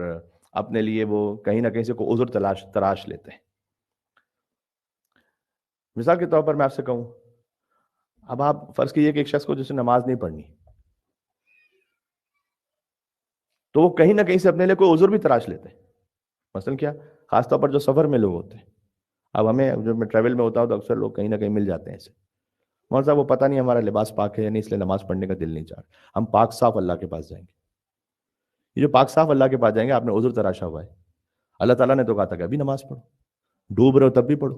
اپنے لیے وہ کہیں نہ کہیں سے کوئی عذر تراش لیتے ہیں. مثال کے طور پر میں آپ سے کہوں, اب آپ فرض کیجئے کہ ایک شخص کو جس نے نماز نہیں پڑھنی, تو وہ کہیں نہ کہیں سے اپنے لیے کوئی عذر بھی تراش لیتے ہیں. مثلا کیا, خاص طور پر جو سفر میں لوگ ہوتے ہیں. اب ہمیں جب میں ٹریول میں ہوتا ہوں تو اکثر لوگ کہیں نہ کہیں مل جاتے ہیں ایسے, مول صاحب وہ پتہ نہیں ہمارا لباس پاک ہے یا نہیں, اس لیے نماز پڑھنے کا دل نہیں چاہ رہا. ہم پاک صاف اللہ کے پاس جائیں گے. یہ جو پاک صاف اللہ کے پاس جائیں گے, آپ نے عذر تراشا ہوا ہے. اللہ تعالیٰ نے تو کہا تھا کہ ابھی نماز پڑھو, ڈوب رہے ہو تب بھی پڑھو.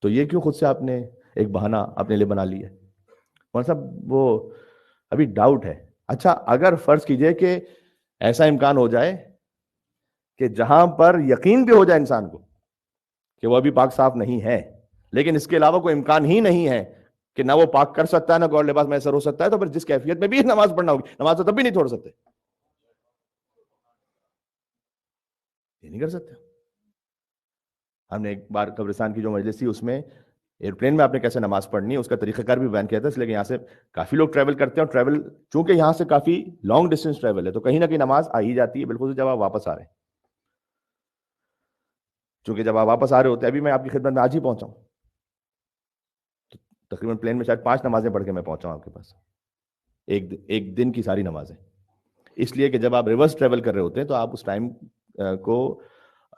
تو یہ کیوں خود سے آپ نے ایک بہانہ اپنے لیے بنا لیا ہے؟ مول صاحب وہ ابھی ڈاؤٹ ہے. اچھا, اگر فرض کیجئے کہ ایسا امکان ہو جائے کہ جہاں پر یقین بھی ہو جائے انسان کو کہ وہ ابھی پاک صاف نہیں ہے, لیکن اس کے علاوہ کوئی امکان ہی نہیں ہے کہ نہ وہ پاک کر سکتا ہے نہ کوئی لباس میسر ہو سکتا ہے, تو پھر جس کیفیت میں بھی نماز پڑھنا ہوگی, نماز تو تب بھی نہیں چھوڑ سکتے. یہ نہیں کر سکتے. ہم نے ایک بار قبرستان کی جو مجلس تھی, اس میں ایئرپلین میں آپ نے کیسے نماز پڑھنی ہے اس کا طریقہ کار بھی بیان کیا تھا. اس لیے کہ یہاں سے کافی لوگ ٹریول کرتے ہیں, اور ٹریول چونکہ یہاں سے کافی لانگ ڈسٹینس ٹریول ہے, تو کہیں نہ کہیں نماز آ ہی جاتی ہے, بالکل جب آپ واپس آ رہے ہیں. چونکہ جب آپ واپس آ رہے ہوتے ہیں, ابھی میں آپ کی خدمت میں آج ہی پہنچا ہوں, تقریباً پلین میں شاید 5 نمازیں پڑھ کے میں پہنچا ہوں آپ کے پاس, ایک دن کی ساری نمازیں. اس لیے کہ جب آپ ریورس ٹریول کر رہے ہوتے ہیں تو آپ اس ٹائم کو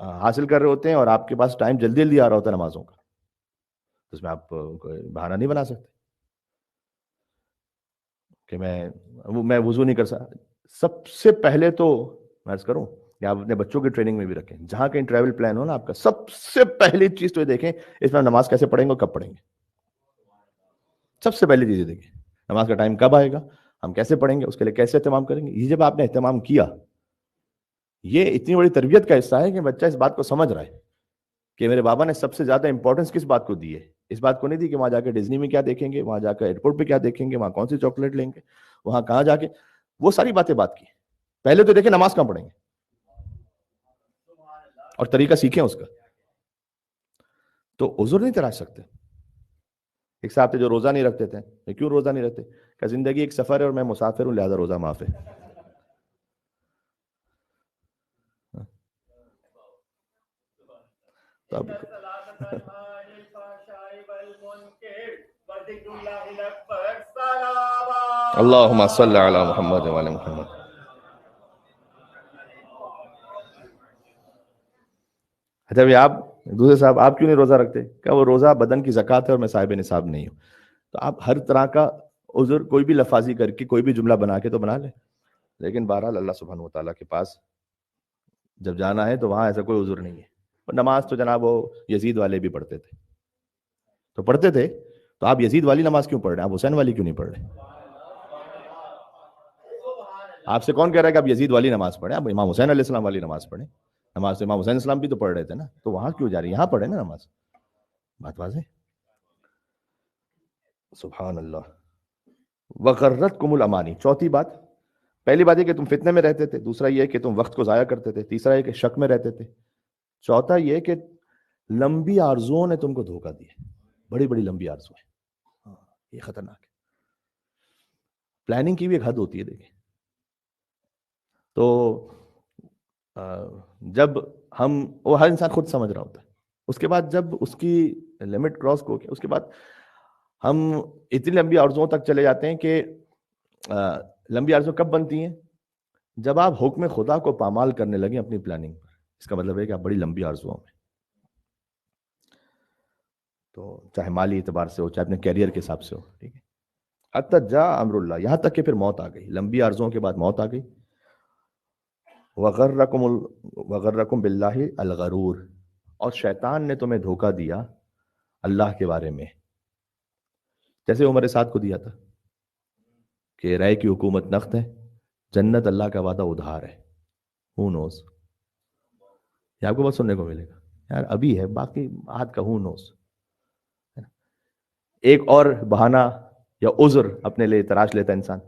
حاصل کر رہے ہوتے ہیں, اور آپ کے پاس ٹائم جلدی جلدی آ رہا ہوتا ہے نمازوں کا, تو اس میں آپ کوئی بہانہ نہیں بنا سکتے کہ میں وضو نہیں کر سکتا. سب سے پہلے تو میں عرض کروں کہ آپ اپنے بچوں کی ٹریننگ میں بھی رکھیں, جہاں کہیں ٹریول پلان ہو نا آپ کا, سب سے پہلی چیز تو یہ دیکھیں اس میں نماز کیسے پڑھیں گے اور کب پڑھیں گے. سب سے پہلی چیز یہ دیکھیں نماز کا ٹائم کب آئے گا, ہم کیسے پڑھیں گے, اس کے لیے کیسے اہتمام کریں گے. یہ جب آپ نے اہتمام کیا, یہ اتنی بڑی تربیت کا حصہ ہے کہ بچہ اس بات کو سمجھ رہا ہے کہ میرے بابا نے سب سے زیادہ امپورٹنس کس بات کو دی ہے. اس بات کو نہیں دی کہ وہاں جا کے ڈزنی میں کیا دیکھیں گے, وہاں جا کے ایئرپورٹ پہ کیا دیکھیں گے, وہاں کون سی چاکلیٹ لیں گے, وہاں کہاں جا کے, وہ ساری باتیں بات کی. پہلے تو دیکھیں نماز کہاں پڑھیں گے. اور طریقہ سیکھیں اس کا. تو عذر نہیں تراش سکتے. ایک صاحب تھے جو روزہ نہیں رکھتے تھے. میں کیوں روزہ نہیں رکھتے؟ کہ زندگی ایک سفر ہے اور میں مسافر ہوں، لہذا روزہ معاف ہے. اللہم صلی علی محمد وعلی محمد. اچھا بھی آپ دوسرے صاحب آپ کیوں نہیں روزہ رکھتے؟ کہ وہ روزہ بدن کی زکوٰۃ ہے اور میں صاحب نصاب نہیں ہوں. تو آپ ہر طرح کا عذر کوئی بھی لفاظی کر کے کوئی بھی جملہ بنا کے تو بنا لیں، لیکن بہرحال اللہ سبحانہ و تعالیٰ کے پاس جب جانا ہے تو وہاں ایسا کوئی عذر نہیں ہے. نماز تو جناب وہ یزید والے بھی پڑھتے تھے، تو پڑھتے تھے. تو آپ یزید والی نماز کیوں پڑھ رہے ہیں؟ آپ حسین والی کیوں نہیں پڑھ رہے؟ آپ سے کون کہہ رہا ہے کہ آپ یزید والی نماز پڑھیں؟ آپ امام حسین علیہ السلام والی نماز پڑھیں. نماز تو امام حسین السلام بھی تو پڑھ رہے تھے نا، تو وہاں کیوں جا رہی ہیں؟ یہاں پڑھیں نا نماز. بات واضح. سبحان اللہ. وغرتکم الامانی. چوتھی بات، پہلی بات یہ کہ تم فتنے میں رہتے تھے، دوسرا یہ کہ تم وقت کو ضائع کرتے تھے، تیسرا یہ کہ شک میں رہتے تھے، چوتھا یہ کہ لمبی آرزوؤں نے تم کو دھوکہ دیا. بڑی بڑی لمبی آرزویں. یہ خطرناک ہے. پلاننگ کی بھی ایک حد ہوتی ہے. دیکھیں تو جب وہ ہر انسان خود سمجھ رہا ہوتا ہے، اس کے بعد جب اس کی لمٹ کراس ہو کے اس کے بعد ہم اتنی لمبی آرزوؤں تک چلے جاتے ہیں کہ لمبی آرزو کب بنتی ہیں؟ جب آپ حکم خدا کو پامال کرنے لگیں اپنی پلاننگ پر. اس کا مطلب ہے کہ آپ بڑی لمبی آرزوؤں میں، تو چاہے مالی اعتبار سے ہو، چاہے اپنے کیریئر کے حساب سے ہو، ٹھیک ہے. حتی جاء امر اللہ، یہاں تک کہ پھر موت آ گئی. لمبی آرزوؤں کے بعد موت آ گئی. وغرکم باللہ الغرور، اور شیطان نے تمہیں دھوکہ دیا اللہ کے بارے میں، جیسے عمر سعد کو دیا تھا کہ رائے کی حکومت نقد ہے، جنت اللہ کا وعدہ ادھار ہے. ہو نوز، یہ آپ کو بہت سننے کو ملے گا یار، ابھی ہے باقی آج کا ہو نوز. ایک اور بہانہ یا عذر اپنے لیے تراش لیتا انسان.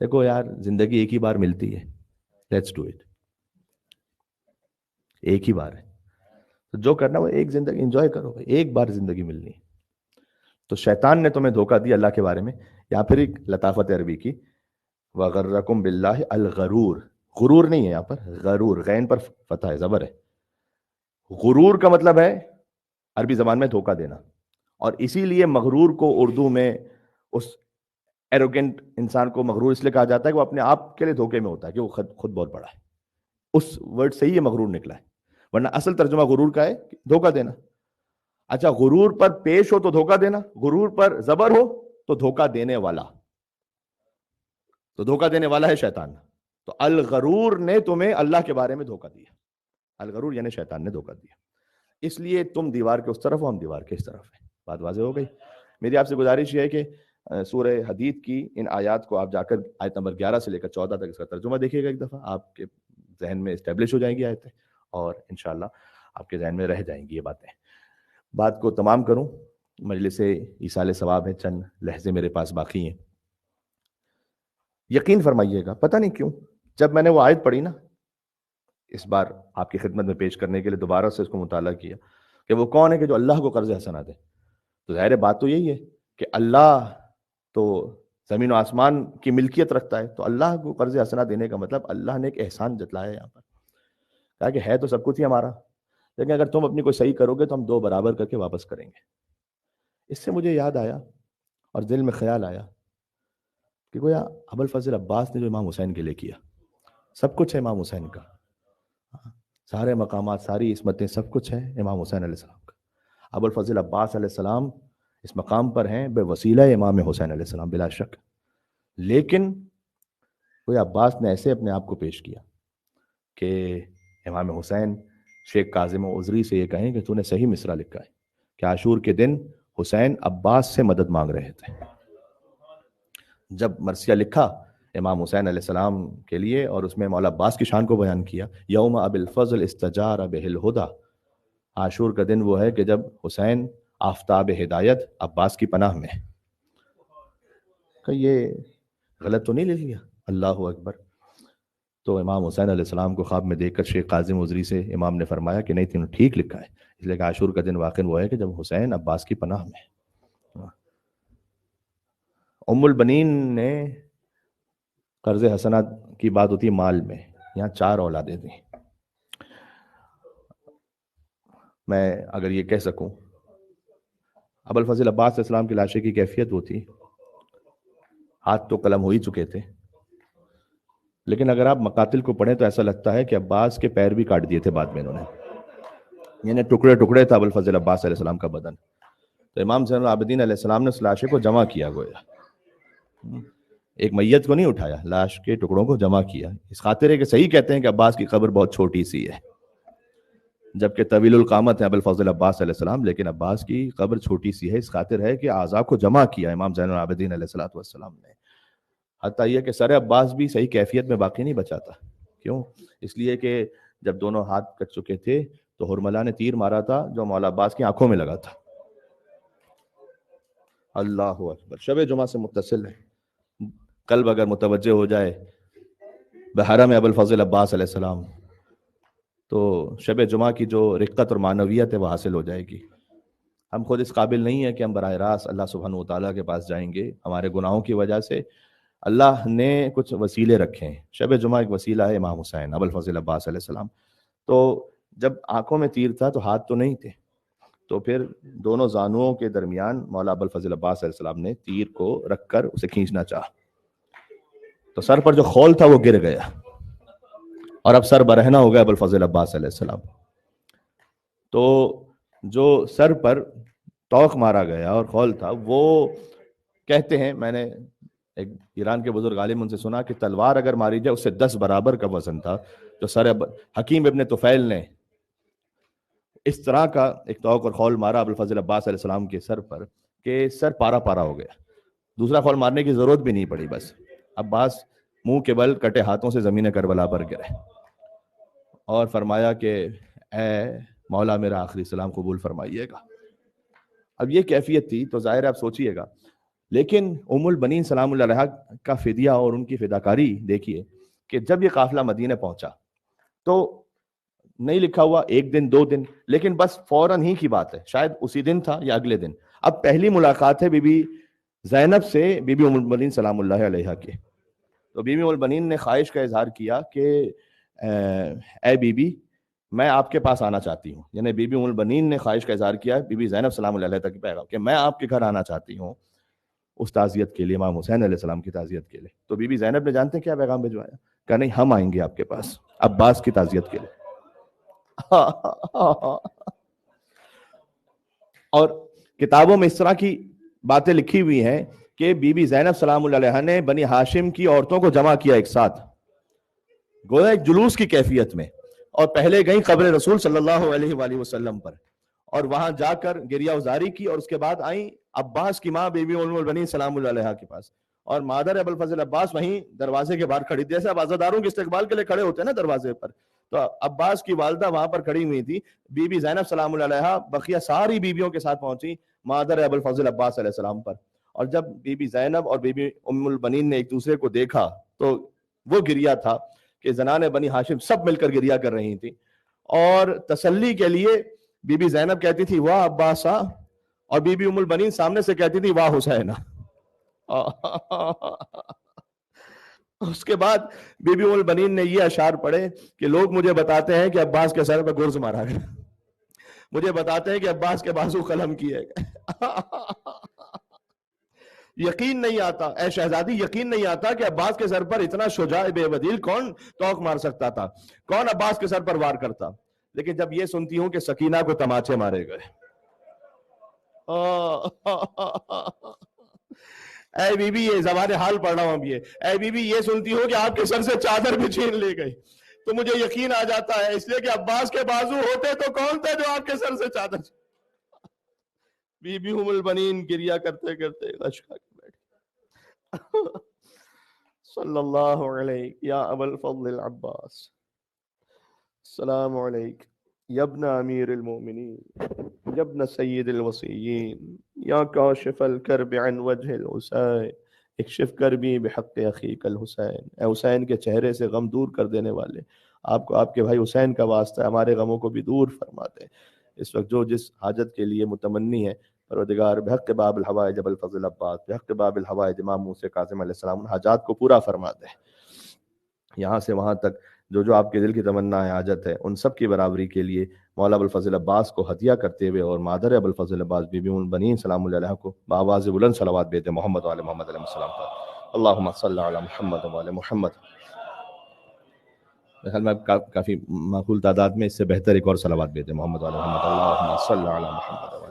دیکھو یار زندگی ایک ہی بار ملتی ہے، لیٹس ڈو اٹ. ایک ہی بار ہے تو جو کرنا وہ ایک زندگی انجوائے کرو بھائی، ایک بار زندگی ملنی ہے. تو شیطان نے تمہیں دھوکہ دیا اللہ کے بارے میں. یا پھر ایک لطافت عربی کی، وغرکم باللہ الغرور. غرور نہیں ہے یہاں پر، غرور، غین پر فتح ہے، زبر ہے. غرور کا مطلب ہے عربی زبان میں دھوکہ دینا، اور اسی لیے مغرور کو اردو میں اس ایروگنٹ انسان کو مغرور اس لیے کہا جاتا ہے کہ وہ اپنے آپ کے لیے دھوکے میں ہوتا ہے کہ وہ خود بہت بڑا ہے. اس ورڈ سے ہی یہ مغرور نکلا ہے، ورنہ اصل ترجمہ غرور کا ہے دھوکہ دینا. اچھا غرور پر پیش ہو تو دھوکہ دینا، غرور پر زبر ہو تو دھوکہ دینے والا. تو دھوکہ دینے والا ہے شیطان. تو الغرور نے تمہیں اللہ کے بارے میں دھوکہ دیا. الغرور یعنی شیطان نے دھوکہ دیا. اس لیے تم دیوار کے اس طرف ہو، ہم دیوار کے اس طرف ہیں. بات واضح ہو گئی. میری آپ سے گزارش یہ ہے کہ سورہ حدید کی ان آیات کو آپ جا کر آیت نمبر 11 سے لے کر 14 تک اس کا ترجمہ دیکھیے گا ایک دفعہ. آپ کے ذہن میں اسٹیبلش ہو جائیں گی آیتیں، اور انشاءاللہ آپ کے ذہن میں رہ جائیں گی یہ باتیں. بات کو تمام کروں، مجلس ایصال ثواب ہے، چند لحظے میرے پاس باقی ہیں. یقین فرمائیے گا، پتہ نہیں کیوں جب میں نے وہ آیت پڑھی نا، اس بار آپ کی خدمت میں پیش کرنے کے لیے دوبارہ سے اس کو مطالعہ کیا کہ وہ کون ہے کہ جو اللہ کو قرض حسنہ دے. تو ظاہر بات تو یہی ہے کہ اللہ تو زمین و آسمان کی ملکیت رکھتا ہے، تو اللہ کو قرض حسنہ دینے کا مطلب اللہ نے ایک احسان جتلایا ہے یہاں پر. کہا کہ ہے تو سب کچھ ہی ہمارا، لیکن اگر تم اپنی کوئی صحیح کرو گے تو ہم دو برابر کر کے واپس کریں گے. اس سے مجھے یاد آیا اور دل میں خیال آیا کہ گویا ابو الفضل عباس نے جو امام حسین کے لیے کیا، سب کچھ ہے امام حسین کا، سارے مقامات، ساری عصمتیں، سب کچھ ہے امام حسین علیہ السلام کا. ابو الفضل عباس علیہ السلام اس مقام پر ہیں بے وسیلہ امام حسین علیہ السلام بلا شک. لیکن کوئی عباس نے ایسے اپنے آپ کو پیش کیا کہ امام حسین شیخ کاظم عذری سے یہ کہیں کہ تو نے صحیح مصرع لکھا ہے کہ عاشور کے دن حسین عباس سے مدد مانگ رہے تھے. جب مرثیہ لکھا امام حسین علیہ السلام کے لیے اور اس میں مولا عباس کی شان کو بیان کیا، یوم ابی الفضل استجار بہ الہدی، عاشور کا دن وہ ہے کہ جب حسین آفتاب ہدایت عباس کی پناہ میں. کہ یہ غلط تو نہیں لے لیا؟ اللہ اکبر. تو امام حسین علیہ السلام کو خواب میں دیکھ کر شیخ قاسم عذری سے امام نے فرمایا کہ نہیں تم نے ٹھیک لکھا ہے، اس لیے کہ عاشور کا دن واقع وہ ہے کہ جب حسین عباس کی پناہ میں. ام البنین نے قرض حسنات کی بات ہوتی ہے مال میں، یہاں 4 اولادیں تھیں. میں اگر یہ کہہ سکوں، ابو الفضل عباس علیہ السلام کی لاشے کی کیفیت وہ تھی، ہاتھ تو قلم ہو ہی چکے تھے، لیکن اگر آپ مقاتل کو پڑھیں تو ایسا لگتا ہے کہ عباس کے پیر بھی کاٹ دیے تھے بعد میں انہوں نے، یعنی ٹکڑے ٹکڑے تھا ابو الفضل عباس علیہ السلام کا بدن. تو امام زین العابدین علیہ السلام نے اس لاشے کو جمع کیا، گویا ایک میت کو نہیں اٹھایا، لاش کے ٹکڑوں کو جمع کیا، اس خاطر ہے کہ صحیح کہتے ہیں کہ عباس کی قبر بہت چھوٹی سی ہے، جبکہ طویل القامت ہے ابو الفضل عباس علیہ السلام، لیکن عباس کی قبر چھوٹی سی ہے، اس خاطر ہے کہ اعضاء کو جمع کیا امام زین العابدین علیہ السلام نے. حتیٰ یہ کہ سر عباس بھی صحیح کیفیت میں باقی نہیں بچا تھا. کیوں؟ اس لیے کہ جب دونوں ہاتھ کٹ چکے تھے تو حرملہ نے تیر مارا تھا جو مولا عباس کی آنکھوں میں لگا تھا. اللہ اکبر. شب جمعہ سے متصل ہے، قلب اگر متوجہ ہو جائے بحرم ابو الفضل عباس علیہ السلام تو شب جمعہ کی جو رقت اور معنویت ہے وہ حاصل ہو جائے گی. ہم خود اس قابل نہیں ہیں کہ ہم براہ راست اللہ سبحانہ و تعالیٰ کے پاس جائیں گے، ہمارے گناہوں کی وجہ سے اللہ نے کچھ وسیلے رکھے ہیں. شب جمعہ ایک وسیلہ ہے امام حسین ابو الفضل عباس علیہ السلام. تو جب آنکھوں میں تیر تھا تو ہاتھ تو نہیں تھے، تو پھر دونوں زانوؤں کے درمیان مولا ابو الفضل عباس علیہ السلام نے تیر کو رکھ کر اسے کھینچنا چاہا، تو سر پر جو خول تھا وہ گر گیا اور اب سر برہنہ ہو گیا ابو الفضل عباس علیہ السلام. تو جو سر پر توق مارا گیا اور خول تھا، وہ کہتے ہیں، میں نے ایک ایران کے بزرگ عالم ان سے سنا کہ تلوار اگر ماری جائے اس سے 10 برابر کا وزن تھا. جو سر حکیم ابن طفیل نے اس طرح کا ایک توق اور خول مارا ابو الفضل عباس علیہ السلام کے سر پر کہ سر پارا پارا ہو گیا. دوسرا خول مارنے کی ضرورت بھی نہیں پڑی، بس عباس منہ کے بل کٹے ہاتھوں سے زمین کربلا پر گرے اور فرمایا کہ اے مولا میرا آخری سلام قبول فرمائیے گا. اب یہ کیفیت تھی، تو ظاہر آپ سوچئے گا. لیکن ام البنین سلام اللہ علیہا کا فدیہ اور ان کی فداکاری دیکھیے کہ جب یہ قافلہ مدینہ پہنچا تو نہیں لکھا ہوا 1 دن 2 دن، لیکن بس فوراً ہی کی بات ہے، شاید اسی دن تھا یا اگلے دن. اب پہلی ملاقات ہے بی بی زینب سے بی بی ام البنین سلام اللہ علیہا کے. تو بی بی ام البنین نے خواہش کا اظہار کیا کہ اے بی بی میں آپ کے پاس آنا چاہتی ہوں، یعنی بی بی ام البنین نے خواہش کا اظہار کیا بی بی زینب سلام اللہ علیہ تک پیغام کہ میں آپ کے گھر آنا چاہتی ہوں اس تعزیت کے لیے، امام حسین علیہ السلام کی تعزیت کے لیے. تو بی بی زینب نے جانتے ہیں کیا پیغام بھجوایا؟ کہا نہیں، ہم آئیں گے آپ کے پاس عباس کی تعزیت کے لیے. اور کتابوں میں اس طرح کی باتیں لکھی ہوئی ہیں کہ بی بی زینب سلام اللہ علیہ نے بنی ہاشم کی عورتوں کو جمع کیا ایک ساتھ، گویا ایک جلوس کی کیفیت میں، اور پہلے گئیں قبر رسول صلی اللہ علیہ وآلہ وسلم پر اور وہاں جا کر گریہ وزاری کی، اور اس کے بعد آئیں عباس کی ماں بی بی ام البنین سلام اللہ علیہ کے پاس، اور مادر ابو الفضل عباس وہیں دروازے کے باہر کھڑی تھی، جیسے اب عزاداروں کے استقبال کے لیے کھڑے ہوتے ہیں نا دروازے پر. تو عباس کی والدہ وہاں پر کھڑی ہوئی تھی. بی بی زینب سلام اللہ علیہ بقیہ ساری بیویوں کے ساتھ پہنچی مادر ابو الفضل عباس علیہ السلام پر، اور جب بی بی زینب اور بی بی ام البنین نے ایک دوسرے کو دیکھا تو وہ گریہ تھا کہ زنان بنی ہاشم سب مل کر گریہ کر رہی تھی، اور تسلی کے لیے بی بی زینب کہتی تھی واہ عباسا، اور بی بی ام البنین سامنے سے کہتی تھی واہ حسینہ. اس کے بعد بی بی ام البنین نے یہ اشعار پڑھے کہ لوگ مجھے بتاتے ہیں کہ عباس کے سر پہ گرز مارا گیا، مجھے بتاتے ہیں کہ عباس کے بازو قلم کیے گئے. یقین نہیں آتا اے شہزادی، یقین نہیں آتا کہ عباس کے سر پر اتنا شجاع بے بدیل کون توق مار سکتا تھا، کون عباس کے سر پر وار کرتا. لیکن جب یہ سنتی ہوں کہ سکینہ کو تماچے مارے گئے، اے بی بی یہ زبان حال پڑھ رہا ہوں اب، یہ اے بی بی یہ سنتی ہوں کہ آپ کے سر سے چادر بھی چھین لے گئی، تو مجھے یقین آ جاتا ہے، اس لیے کہ عباس کے بازو ہوتے تو کون تھے جو آپ کے سر سے چادر. بی بی ام البنین گریہ کرتے کرتے اشکا کے بیٹھ. صلی اللہ علیہ یا ابا الفضل العباس، السلام علیک یا ابن امیر المؤمنین یا ابن سید الوصیین یا کاشف الکرب عن وجہ الحسین اکشف کربی بحق اخیک الحسین، اے حسین کے چہرے سے غم دور کر دینے والے، آپ کو آپ کے بھائی حسین کا واسطہ ہے، ہمارے غموں کو بھی دور فرما دے۔ اس وقت جو جس حاجت کے لیے متمنی ہے، پروردگار بحق باب الحوائج ابو الفضل عباس، بحق باب الحوائج امام موسیٰ کاظم علیہ السلام، ان حاجات کو پورا فرما دے۔ یہاں سے وہاں تک جو جو آپ کے دل کی تمنا ہے، حاجت ہے، ان سب کی برابری کے لیے مولا ابوالفضل عباس کو ہدیہ کرتے ہوئے اور مادر ابوالفضل عباس بی بی ام بنین سلام اللہ علیہ کو بآواز بلند صلوات بھیجتے محمد وعلی محمد علیہ السلام پر، اللہم صلی علی محمد وعلی محمد۔ خیال میں کافی معقول تعداد میں اس سے بہتر ایک اور صلوات بھیجتے محمد وعلی محمد، اللہم صلی علی محمد وعلی